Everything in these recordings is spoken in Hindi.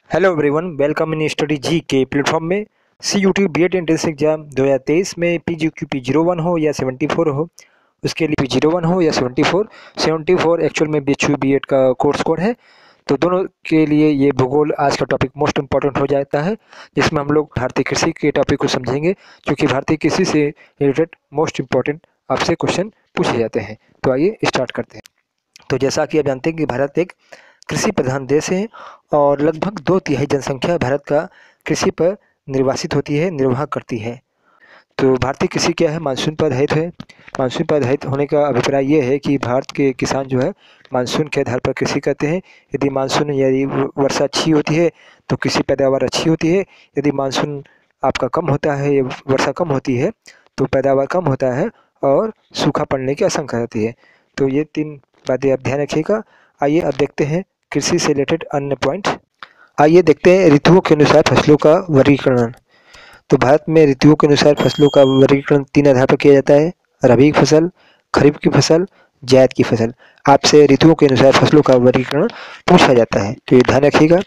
Hello everyone, welcome in study ji के प्लेटफॉर्म में। CUT BEd एंट्रेंस एग्जाम 2023 में PGQP 01 हो या 74 हो, उसके लिए P01 हो या 74 एक्चुअल में BHU BEd का कोर्स कोड है। तो दोनों के लिए ये भूगोल आज का टॉपिक मोस्ट इम्पॉर्टेंट हो जाता है, जिसमें हम लोग भारतीय कृषि के टॉपिक को समझेंगे, क्योंकि भारतीय कृषि से रिलेटेड मोस्ट इम्पॉर्टेंट आपसे क्वेश्चन पूछे जाते हैं। तो आइए स्टार्ट करते हैं। तो जैसा कि आप जानते हैं कि भारत एक कृषि प्रधान देश है और लगभग 2/3 जनसंख्या भारत का कृषि पर निर्वासित होती है, निर्वाह करती है। तो भारतीय कृषि क्या है? मानसून पर आधारित है। मानसून पर आधारित होने का अभिप्राय ये है कि भारत के किसान जो है मानसून के आधार पर कृषि करते हैं। यदि वर्षा अच्छी होती है तो कृषि पैदावार अच्छी होती है। यदि मानसून आपका कम होता है या वर्षा कम होती है तो पैदावार कम होता है और सूखा पड़ने की आशंका रहती है। तो ये 3 बातें आप ध्यान रखिएगा। आइए अब देखते हैं कृषि से रिलेटेड अन्य पॉइंट। आइए देखते हैं ऋतुओं के अनुसार फसलों का वर्गीकरण। तो भारत में ऋतुओं के अनुसार फसलों का वर्गीकरण 3 आधार पर किया जाता है: रबी की फसल, खरीफ की फसल, जायद की फसल। आपसे ऋतुओं के अनुसार फसलों का वर्गीकरण पूछा जाता है, तो ये ध्यान रखिएगा।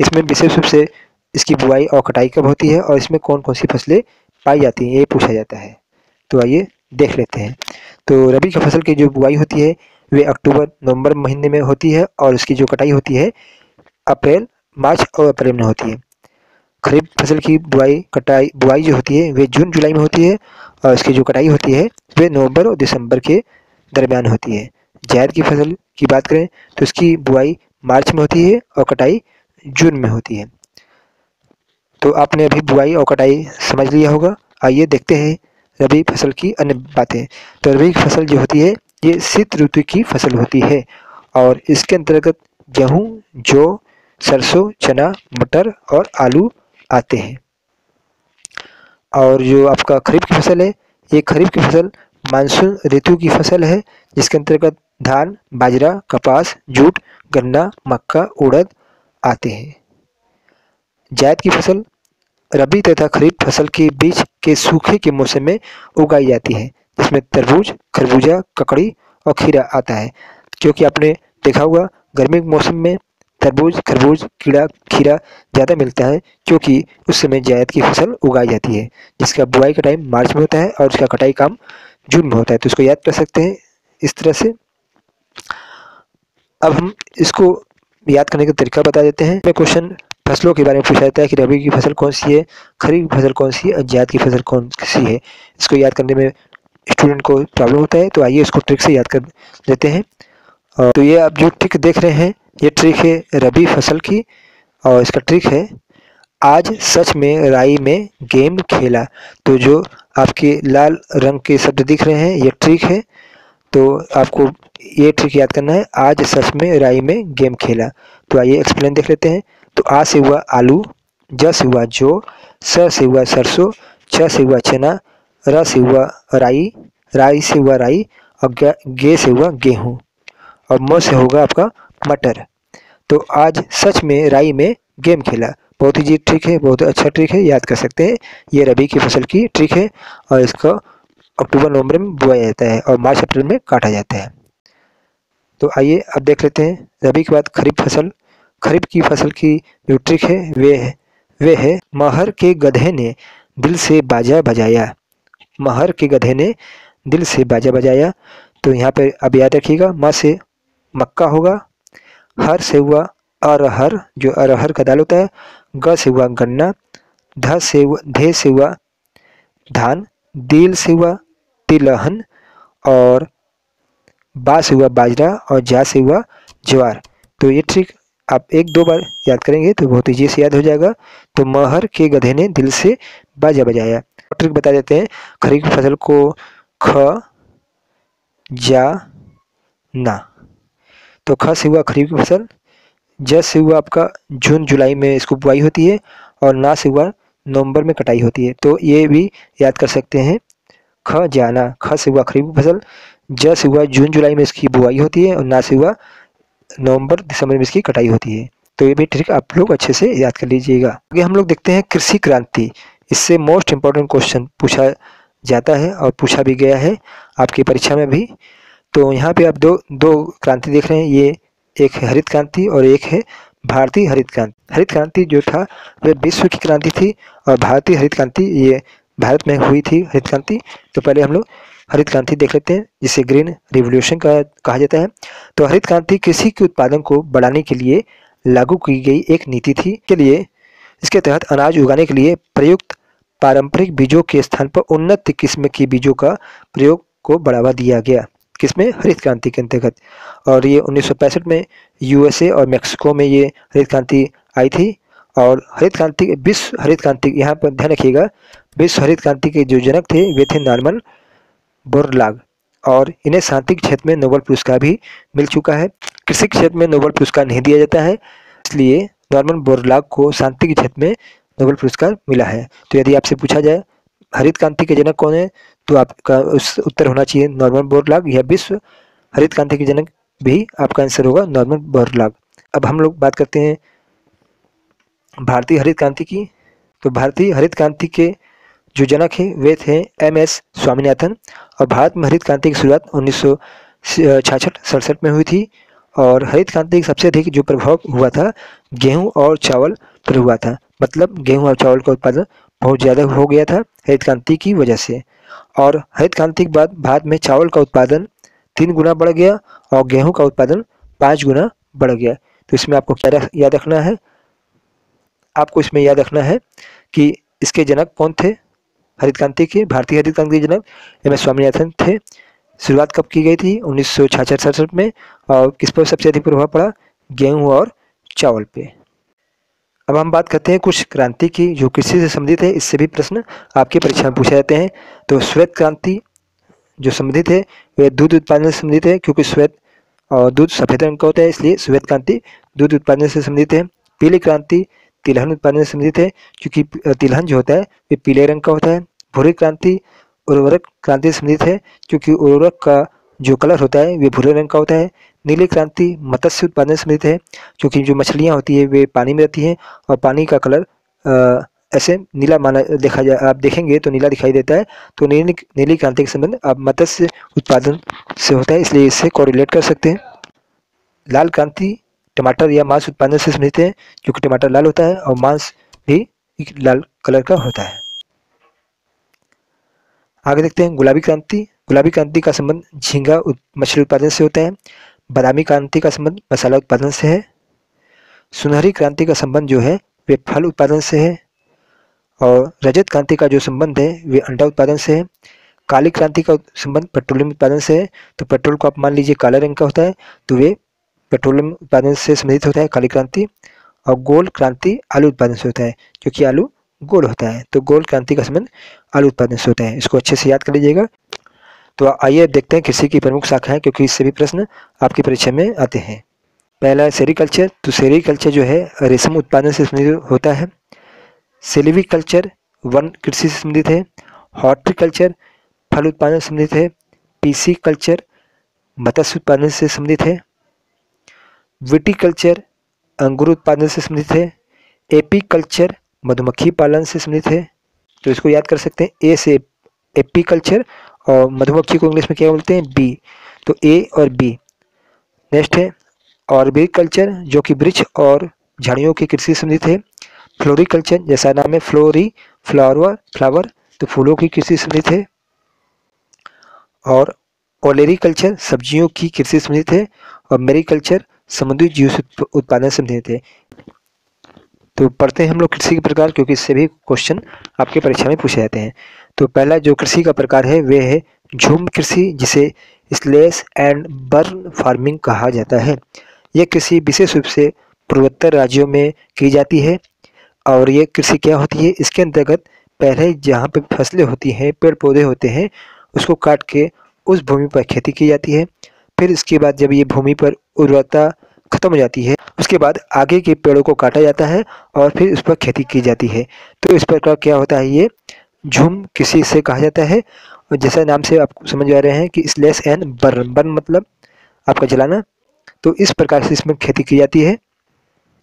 इसमें विशेष रूप से इसकी बुआई और कटाई कब होती है और इसमें कौन कौन सी फसलें पाई जाती हैं, ये पूछा जाता है। तो आइए देख लेते हैं। तो रबी की फसल की जो बुआई होती है वे अक्टूबर नवंबर महीने में होती है और उसकी जो कटाई होती है अप्रैल मार्च और अप्रैल में होती है। खरीफ फसल की बुआई जो होती है वे जून जुलाई में होती है और इसकी जो कटाई होती है वे नवंबर और दिसंबर के दरमियान होती है। जायद की फसल की बात करें तो इसकी बुआई मार्च में होती है और कटाई जून में होती है। तो आपने अभी बुआई और कटाई समझ लिया होगा। आइए देखते हैं रबी फसल की अन्य बातें। तो रबी की फसल जो होती है ये शीत ऋतु की फसल होती है और इसके अंतर्गत गेहूँ, जौ, सरसों, चना, मटर और आलू आते हैं। और जो आपका खरीफ की फसल है, ये खरीफ की फसल मानसून ऋतु की फसल है, जिसके अंतर्गत धान, बाजरा, कपास, जूट, गन्ना, मक्का, उड़द आते हैं। जायद की फसल रबी तथा खरीफ फसल के बीच के सूखे के मौसम में उगाई जाती है, जिसमें तरबूज, खरबूजा, ककड़ी और खीरा आता है। क्योंकि आपने देखा होगा गर्मी के मौसम में तरबूज, खरबूज, खीरा ज़्यादा मिलता है, क्योंकि उस समय जायद की फसल उगाई जाती है, जिसका बुआई का टाइम मार्च में होता है और उसका कटाई काम जून में होता है। तो इसको याद कर सकते हैं इस तरह से। अब हम इसको याद करने का तरीका बता देते हैं। में क्वेश्चन फसलों के बारे में पूछा जाता है कि रबी की फसल कौन सी है, खरीफ की फसल कौन सी है और जायद की फसल कौन सी है। इसको याद करने में स्टूडेंट को प्रॉब्लम होता है, तो आइए इसको ट्रिक से याद कर लेते हैं। तो ये आप जो ट्रिक देख रहे हैं ये ट्रिक है रबी फसल की और इसका ट्रिक है आज सच में राई में गेम खेला। तो जो आपके लाल रंग के शब्द दिख रहे हैं ये ट्रिक है। तो आपको ये ट्रिक याद करना है, आज सच में राई में गेम खेला। तो आइए एक्सप्लेन देख लेते हैं। तो आ से हुआ आलू, ज से हुआ जौ, स से हुआ सरसों, च से हुआ चना, र से हुआ राई, राई से हुआ राई और गे से हुआ गेहूँ और म से होगा आपका मटर। तो आज सच में राई में गेम खेला। बहुत ही जी ट्रिक है, बहुत अच्छा ट्रिक है, याद कर सकते हैं। ये रबी की फसल की ट्रिक है और इसका अक्टूबर नवंबर में बोया जाता है और मार्च अप्रैल में काटा जाता है। तो आइए अब देख लेते हैं रबी के बाद खरीफ फसल। खरीफ की फसल की जो ट्रिक है वे है महर के गधे ने दिल से बाजा बजाया। महर के गधे ने दिल से बाजा बजाया। तो यहाँ पे अब याद रखिएगा, म से मक्का होगा, हर से हुआ अरहर जो अरहर का दाल होता है, ग से हुआ गन्ना, धे से हुआ धान, दिल से हुआ तिलहन और बा से हुआ बाजरा और जा से हुआ ज्वार। तो ये ट्रिक आप 1-2 बार याद करेंगे तो बहुत ईजी से याद हो जाएगा। तो महर के गधे ने दिल से बाजा बजाया। ट्रिक बता देते हैं। खरीफ की फसल को ख जा ना। तो ख से हुआ खरीफ की फसल, ज से हुआ आपका जून जुलाई में इसको बुआई होती है और ना से हुआ नवंबर में कटाई होती है। तो ये भी याद कर सकते हैं। ख जाना, ख से हुआ खरीफ की फसल, ज से हुआ जून जुलाई में इसकी बुआई होती है और ना से हुआ नवंबर दिसंबर में इसकी कटाई होती है। तो ये भी ट्रिक आप लोग अच्छे से याद कर लीजिएगा। आगे हम लोग देखते हैं कृषि क्रांति। इससे मोस्ट इम्पोर्टेंट क्वेश्चन पूछा जाता है और पूछा भी गया है आपकी परीक्षा में भी। तो यहाँ पे आप दो क्रांति देख रहे हैं, ये एक है हरित क्रांति और एक है भारतीय हरित क्रांति। हरित क्रांति जो था वह विश्व की क्रांति थी और भारतीय हरित क्रांति ये भारत में हुई थी हरित क्रांति। तो पहले हम लोग हरित क्रांति देख लेते हैं, जिसे ग्रीन रिवॉल्यूशन का कहा जाता है। तो हरित क्रांति कृषि के उत्पादन को बढ़ाने के लिए लागू की गई एक नीति थी। के लिए इसके तहत अनाज उगाने के लिए प्रयुक्त पारंपरिक बीजों के स्थान पर उन्नत किस्म के बीजों का प्रयोग को बढ़ावा दिया गया। किसमें? हरित क्रांति के अंतर्गत। और ये 1965 में यूएसए और मेक्सिको में ये हरित क्रांति आई थी। और हरित क्रांति, विश्व हरित क्रांति, यहाँ पर ध्यान रखिएगा, विश्व हरित क्रांति के जो जनक थे वे थे नॉर्मन बोरलाग, और इन्हें शांति के क्षेत्र में नोबेल पुरस्कार भी मिल चुका है। कृषि के क्षेत्र में नोबेल पुरस्कार नहीं दिया जाता है, इसलिए नॉर्मन बोरलाग को शांति के क्षेत्र में नोबेल पुरस्कार मिला है। तो यदि आपसे पूछा जाए हरित क्रांति के जनक कौन है, तो आपका उस उत्तर होना चाहिए नॉर्मन बोरलाग। यह विश्व हरित क्रांति के जनक भी आपका आंसर होगा नॉर्मन बोरलाग। अब हम लोग बात करते हैं भारतीय हरित क्रांति की। तो भारतीय हरित क्रांति के जो जनक हैं वे थे एम.एस. स्वामीनाथन। और भारत में हरित क्रांति की शुरुआत 1966-67 में हुई थी। और हरित क्रांति का सबसे अधिक जो प्रभाव हुआ था गेहूं और चावल पर हुआ था, मतलब गेहूं और चावल का उत्पादन बहुत ज़्यादा हो गया था हरित क्रांति की वजह से। और हरित क्रांति के बाद भारत में चावल का उत्पादन 3 गुना बढ़ गया और गेहूं का उत्पादन 5 गुना बढ़ गया। तो इसमें आपको क्या याद रखना है? आपको इसमें याद रखना है कि इसके जनक कौन थे हरित क्रांति के, भारतीय हरित क्रांति के जनक एम.एस. स्वामीनाथन थे। शुरुआत कब की गई थी? 1966-67 में। और किस पर सबसे अधिक प्रभाव पड़ा? गेहूं और चावल पे। अब हम बात करते हैं कुछ क्रांति की जो कृषि से संबंधित है, इससे भी प्रश्न आपकी परीक्षा में पूछे जाते हैं। तो श्वेत क्रांति जो संबंधित है वह दूध उत्पादन से संबंधित है, क्योंकि श्वेत और दूध सफेद रंग का होता है, इसलिए श्वेत क्रांति दूध उत्पादन से संबंधित है। पीली क्रांति तिलहन उत्पादन से संबंधित है, क्योंकि तिलहन जो होता है वे पीले रंग का होता है। भूरी क्रांति उर्वरक क्रांति से संबंधित है, क्योंकि उर्वरक का जो कलर होता है वे भूरे रंग का होता है। नीली क्रांति मत्स्य उत्पादन से संबंधित है, क्योंकि जो मछलियाँ होती है वे पानी में रहती हैं और पानी का कलर ऐसे नीला माना देखा जाए, आप देखेंगे तो नीला दिखाई देता है। तो नीली क्रांति के संबंध अब मत्स्य उत्पादन से होता है, इसलिए इससे कोरिलेट कर सकते हैं। लाल क्रांति टमाटर या मांस उत्पादन से संबंधित है, क्योंकि टमाटर लाल होता है और मांस भी लाल कलर का होता है। आगे देखते हैं गुलाबी क्रांति। गुलाबी क्रांति का संबंध झींगा मछली उत्पादन से होता है। बादामी क्रांति का संबंध मसाला उत्पादन से है। सुनहरी क्रांति का संबंध जो है वे फल उत्पादन से है। और रजत क्रांति का जो संबंध है वे अंडा उत्पादन से है। काली क्रांति का संबंध पेट्रोलियम उत्पादन से है। तो पेट्रोल को आप मान लीजिए काला रंग का होता है, तो वे पेट्रोलियम उत्पादन से संबंधित होता है काली क्रांति। और गोल क्रांति आलू उत्पादन से होता है, क्योंकि आलू गोल होता है, तो गोल क्रांति का संबंध आलू उत्पादन से होता है। इसको अच्छे से याद कर लीजिएगा। तो आइए देखते हैं कृषि की प्रमुख शाखाएं, क्योंकि इससे भी प्रश्न आपकी परीक्षा में आते हैं। पहला है सेरीकल्चर। तो सेरीकल्चर जो है रेशम उत्पादन से संबंधित होता है। सिल्वीकल्चर वन कृषि से संबंधित है। हॉर्टिकल्चर फल उत्पादन से संबंधित है। पीसीकल्चर मत्स्य उत्पादन से संबंधित है। विटीकल्चर अंगूर उत्पादन से संबंधित है। एपीकल्चर मधुमक्खी पालन से संबंधित है। तो इसको याद कर सकते हैं, ए से एपीकल्चर और मधुमक्खी को इंग्लिश में क्या बोलते हैं? बी। तो ए और बी। नेक्स्ट है ऑर्बिकल्चर, जो कि वृक्ष और झाड़ियों की कृषि से संबंधित है। फ्लोरिकल्चर, जैसा नाम है फ्लोरी फ्लावर, तो फूलों की कृषि से संबंधित है। और ओलेरिकल्चर सब्जियों की कृषि से संबंधित है। और मेरीकल्चर समुद्री जीव उत्पादन से संबंधित है। तो पढ़ते हैं हम लोग कृषि के प्रकार, क्योंकि इससे भी क्वेश्चन आपके परीक्षा में पूछे जाते हैं। तो पहला जो कृषि का प्रकार है वह है झूम कृषि, जिसे स्लैश एंड बर्न फार्मिंग कहा जाता है। यह कृषि विशेष रूप से पूर्वोत्तर राज्यों में की जाती है। और ये कृषि क्या होती है? इसके अंतर्गत पहले जहाँ पे फसलें होती हैं, पेड़ पौधे होते हैं, उसको काट के उस भूमि पर खेती की जाती है। फिर इसके बाद जब ये भूमि पर उर्वरता खत्म हो जाती है, उसके बाद आगे के पेड़ों को काटा जाता है और फिर उस पर खेती की जाती है। तो इस प्रकार क्या होता है? ये झूम कृषि से कहा जाता है। और जैसा नाम से आप समझ आ रहे हैं कि स्लैश एंड बर्न मतलब आपका जलाना। तो इस प्रकार से इसमें खेती की जाती है।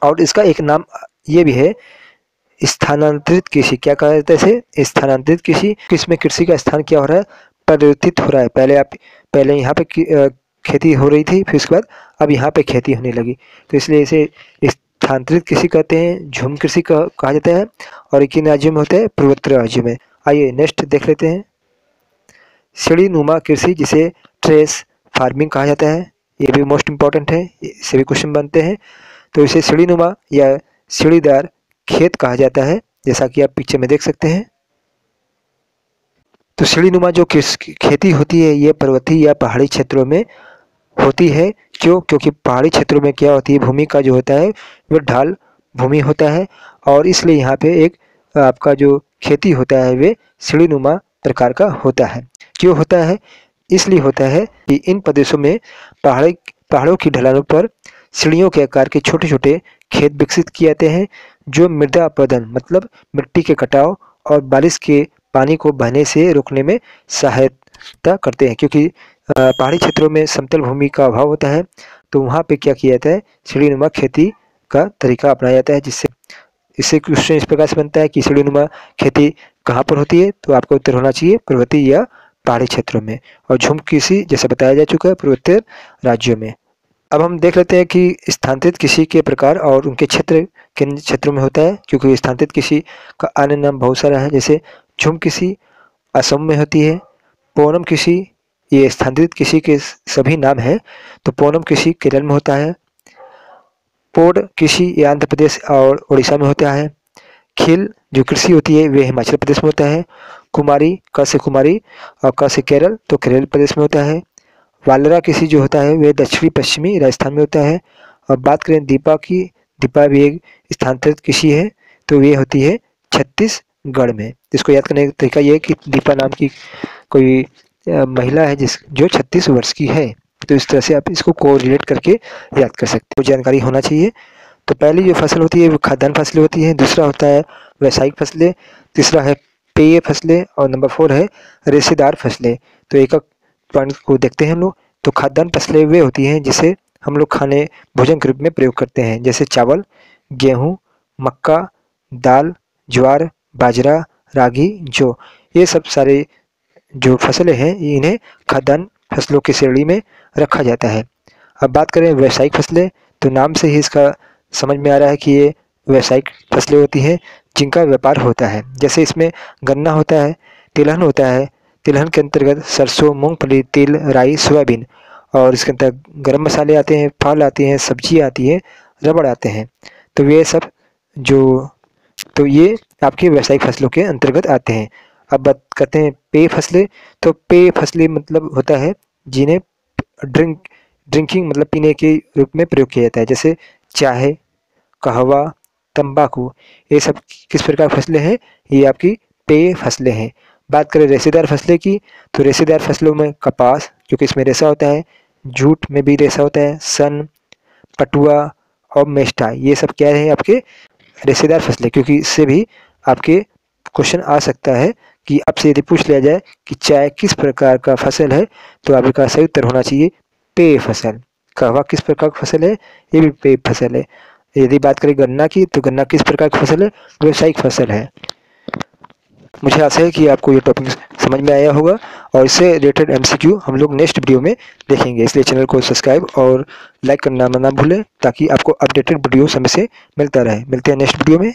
और इसका एक नाम ये भी है स्थानांतरित कृषि। क्या कहा जाता है इसे? स्थानांतरित कृषि। इसमें कृषि का स्थान क्या हो रहा है? परिवर्तित हो रहा है। पहले यहाँ पे खेती हो रही थी, फिर उसके बाद अब यहाँ पे खेती होने लगी, तो इसलिए इसे स्थानांतरित कृषि कहते हैं, झूम कृषि कहा जाता है, और ये किन राज्यों में होता है? पूर्वोत्तर राज्यों में। आइए नेक्स्ट देख लेते हैं। सीढ़ीनुमा कृषि जिसे ट्रेस फार्मिंग कहा जाता है, ये भी मोस्ट इम्पॉर्टेंट है, इससे भी क्वेश्चन बनते हैं। तो इसे सीढ़ीनुमा या सीढ़ीदार खेत कहा जाता है, जैसा कि आप पिक्चर में देख सकते हैं। तो सीढ़ीनुमा जो खेती होती है ये पर्वतीय या पहाड़ी क्षेत्रों में होती है। क्यों? क्योंकि पहाड़ी क्षेत्रों में क्या होती है, भूमि का जो होता है वो ढाल भूमि होता है, और इसलिए यहाँ पे एक आपका जो खेती होता है वे सीढ़ीनुमा प्रकार का होता है। क्यों होता है? इसलिए होता है कि इन प्रदेशों में पहाड़ों की ढलानों पर सीढ़ियों के आकार के छोटे छोटे खेत विकसित किए जाते हैं, जो मृदा अपरदन मतलब मिट्टी के कटाव और बारिश के पानी को बहने से रोकने में सहायता करते हैं। क्योंकि पहाड़ी क्षेत्रों में समतल भूमि का अभाव होता है, तो वहाँ पे क्या किया जाता है, सीढ़ीनुमा खेती का तरीका अपनाया जाता है, जिससे इससे क्वेश्चन इस प्रकार से बनता है कि सीढ़ीनुमा खेती कहाँ पर होती है? तो आपका उत्तर होना चाहिए पर्वतीय या पहाड़ी क्षेत्रों में, और झूम कृषि जैसे बताया जा चुका है पूर्वोत्तर राज्यों में। अब हम देख लेते हैं कि स्थानांतरित कृषि के प्रकार और उनके क्षेत्र किन क्षेत्रों में होता है, क्योंकि स्थानांतरित कृषि का अन्य नाम बहुत सारा है। जैसे झूम कृषि असम में होती है, पोनम कृषि ये स्थानांतरित कृषि के सभी नाम हैं। तो पोनम कृषि केरल में होता है, पोड कृषि ये आंध्र प्रदेश और उड़ीसा में होता है, खील जो कृषि होती है वे हिमाचल प्रदेश में होता है, कुमारी क से कुमारी और क से केरल तो केरल प्रदेश में होता है, वालरा कृषि जो होता है वे दक्षिणी पश्चिमी राजस्थान में होता है। और बात करें दीपा की, दीपा भी एक स्थानांतरित कृषि है, तो ये होती है छत्तीसगढ़ में। इसको याद करने का तरीका ये है कि दीपा नाम की कोई महिला है जो 36 वर्ष की है, तो इस तरह से आप इसको कोरिलेट करके याद कर सकते हो, जानकारी होना चाहिए। तो पहली जो फसल होती है वो खाद्यान्न फसलें होती हैं, दूसरा होता है व्यावसायिक फसलें, तीसरा है पेय फसलें, और नंबर 4 है रेशेदार फसलें। तो एक एक पॉइंट को देखते हैं हम लोग। तो खाद्यान्न फसलें वे होती हैं जिसे हम लोग खाने भोजन के रूप में प्रयोग करते हैं, जैसे चावल, गेहूँ, मक्का, दाल, ज्वार, बाजरा, रागी, जौ। ये सब सारे जो फसलें हैं इन्हें खाद्यान्न फसलों की श्रेणी में रखा जाता है। अब बात करें व्यावसायिक फसलें, तो नाम से ही इसका समझ में आ रहा है कि ये व्यावसायिक फसलें होती हैं जिनका व्यापार होता है। जैसे इसमें गन्ना होता है, तिलहन होता है, तिलहन के अंतर्गत सरसों, मूंगफली, तिल, राई, सोयाबीन, और इसके अंतर्गत गर्म मसाले आते हैं, फल आते हैं, सब्जियाँ आती हैं, रबड़ आते हैं। तो ये सब जो तो ये आपकी व्यावसायिक फसलों के अंतर्गत आते हैं। अब बात करते हैं पेय फसलें। तो पेय फसलें मतलब होता है जिन्हें ड्रिंकिंग मतलब पीने के रूप में प्रयोग किया जाता है, जैसे चाय, कहवा, तंबाकू, ये सब किस प्रकार फसलें हैं? ये आपकी पेय फसलें हैं। बात करें रेशेदार फसलें की, तो रेशेदार फसलों में कपास, क्योंकि इसमें रेशा होता है, जूट में भी रेशा होता है, सन, पटुआ और मेस्टा, ये सब क्या है आपके रेशेदार फसलें, क्योंकि इससे भी आपके क्वेश्चन आ सकता है कि आपसे यदि पूछ लिया जाए कि चाय किस प्रकार का फसल है, तो आपका सही उत्तर होना चाहिए पेय फसल। कहवा किस प्रकार की फसल है? ये भी पेय फसल है। यदि बात करें गन्ना की, तो गन्ना किस प्रकार की फसल है? व्यावसायिक फसल है। मुझे आशा है कि आपको ये टॉपिक समझ में आया होगा, और इससे रिलेटेड MCQ हम लोग नेक्स्ट वीडियो में देखेंगे, इसलिए चैनल को सब्सक्राइब और लाइक करना ना भूलें, ताकि आपको अपडेटेड वीडियो समय से मिलता रहे। मिलते हैं नेक्स्ट वीडियो में।